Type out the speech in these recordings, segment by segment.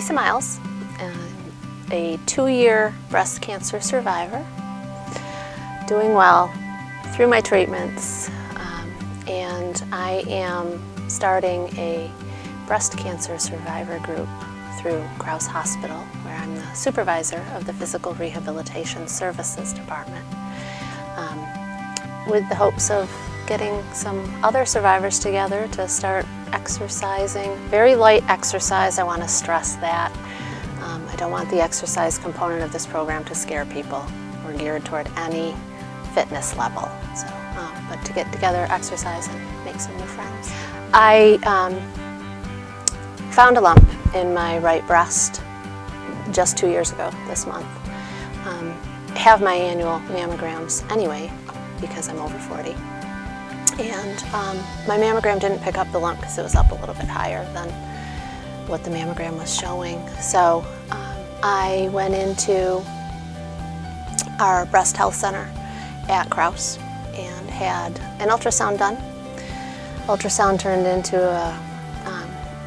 Lisa Miles, a 2-year breast cancer survivor, doing well through my treatments, and I am starting a breast cancer survivor group through Crouse Hospital, where I'm the supervisor of the Physical Rehabilitation Services Department, with the hopes of getting some other survivors together to start exercising. Very light exercise, I want to stress that. I don't want the exercise component of this program to scare people. We're geared toward any fitness level. So, but to get together, exercise, and make some new friends. I found a lump in my right breast just 2 years ago this month. Have my annual mammograms anyway because I'm over 40. And my mammogram didn't pick up the lump because it was up a little bit higher than what the mammogram was showing. So I went into our breast health center at Crouse and had an ultrasound done. Ultrasound turned into a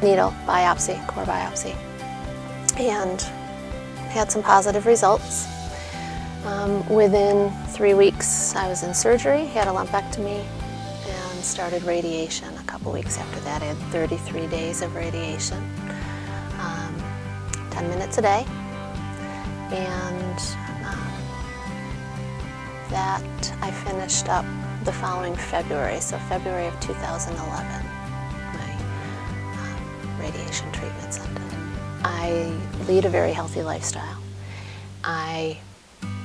needle biopsy, core biopsy, and had some positive results. Within 3 weeks I was in surgery, had a lumpectomy, and started radiation a couple weeks after that. I had 33 days of radiation, 10 minutes a day, and that I finished up the following February, so February of 2011, my radiation treatments ended. I lead a very healthy lifestyle. I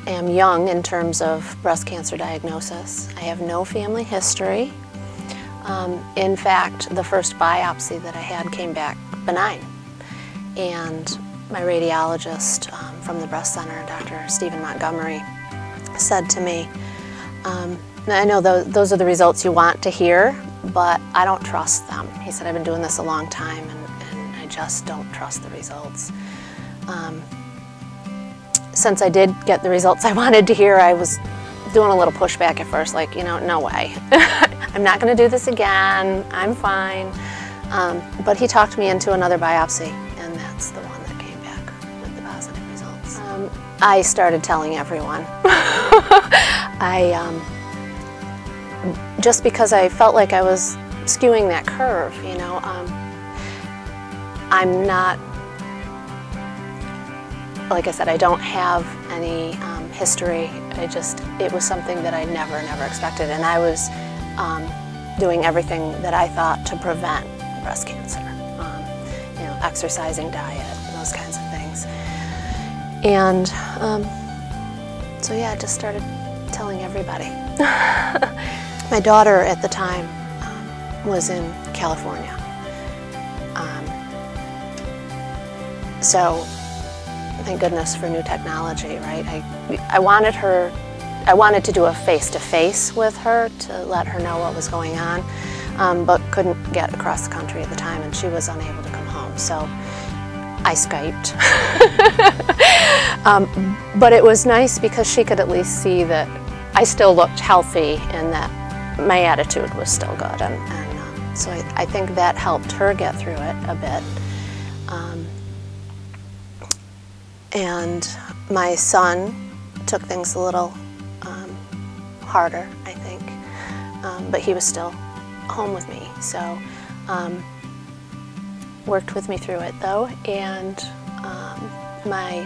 am young in terms of breast cancer diagnosis. I have no family history. In fact, the first biopsy that I had came back benign. And my radiologist from the breast center, Dr. Stephen Montgomery, said to me, I know those are the results you want to hear, but I don't trust them. He said, I've been doing this a long time and I just don't trust the results. Since I did get the results I wanted to hear, I was doing a little pushback at first, like, no way. I'm not going to do this again. I'm fine. But he talked me into another biopsy, and that's the one that came back with the positive results. I started telling everyone. Just because I felt like I was skewing that curve, I'm not, like I said, I don't have any history. It was something that I never expected, and I was doing everything that I thought to prevent breast cancer. Exercising, diet, those kinds of things. And so yeah, I just started telling everybody. My daughter at the time was in California. So thank goodness for new technology, right? I wanted to do a face-to-face with her to let her know what was going on, but couldn't get across the country at the time, and she was unable to come home. So I Skyped. But it was nice because she could at least see that I still looked healthy and that my attitude was still good. And so I think that helped her get through it a bit. And my son took things a little harder, I think, but he was still home with me, so worked with me through it though. And my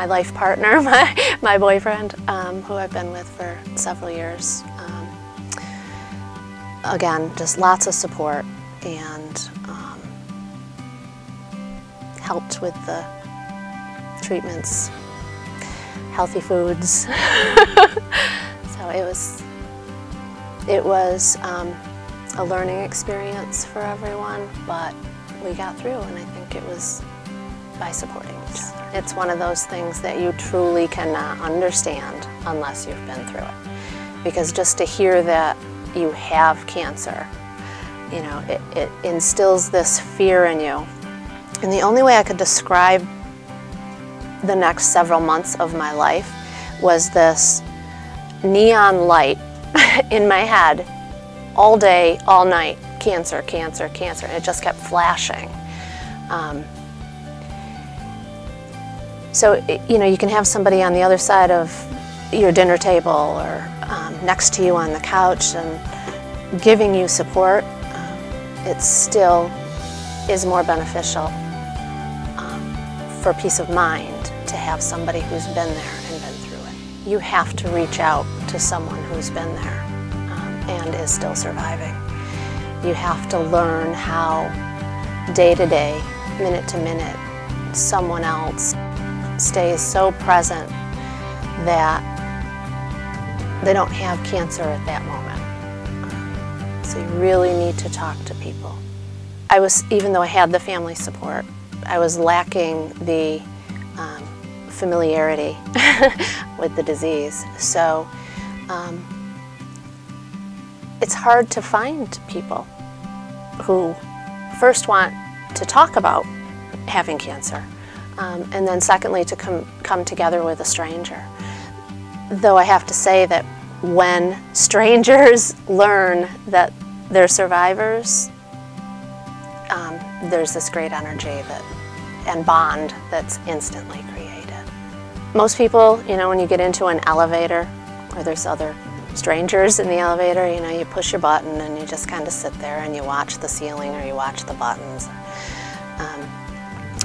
life partner, my boyfriend, who I've been with for several years, again, just lots of support and helped with the treatments, healthy foods. So it was a learning experience for everyone, but we got through, and I think it was by supporting each other. It's one of those things that you truly cannot understand unless you've been through it. Because just to hear that you have cancer, it instills this fear in you. And the only way I could describe the next several months of my life was this neon light in my head all day, all night, cancer, cancer, cancer, and it just kept flashing. So, you can have somebody on the other side of your dinner table or next to you on the couch and giving you support. It still is more beneficial for peace of mind to have somebody who's been there and been through it. You have to reach out to someone who's been there and is still surviving. You have to learn how day to day, minute to minute, someone else stays so present that they don't have cancer at that moment. So you really need to talk to people. Even though I had the family support, I was lacking the familiarity with the disease. So it's hard to find people who first want to talk about having cancer, and then secondly to come together with a stranger. Though I have to say that when strangers learn that they're survivors, there's this great energy and bond that's instantly created. Most people, when you get into an elevator where there's other strangers in the elevator, you push your button and you just kind of sit there and you watch the ceiling or you watch the buttons.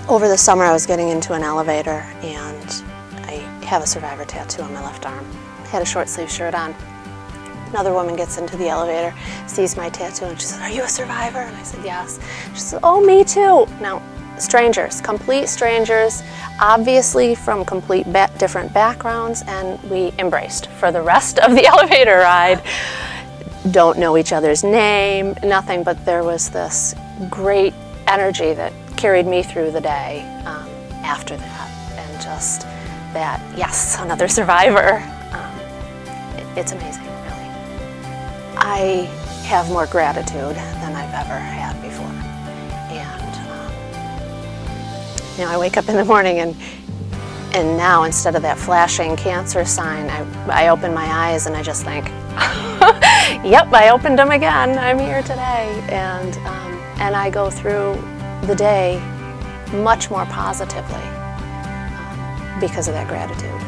Over the summer I was getting into an elevator and I have a survivor tattoo on my left arm. I had a short sleeve shirt on. Another woman gets into the elevator, sees my tattoo, and she says, "Are you a survivor?" And I said, "Yes." She said, "Oh, me too." Now, strangers, complete strangers, obviously from complete different backgrounds, and we embraced for the rest of the elevator ride. Don't know each other's name, nothing, but there was this great energy that carried me through the day after that, and just that, yes, another survivor. It's amazing, really. I have more gratitude than I've ever had before. And I wake up in the morning and now instead of that flashing cancer sign, I open my eyes and I just think, yep, I opened them again. I'm here today. And I go through the day much more positively because of that gratitude.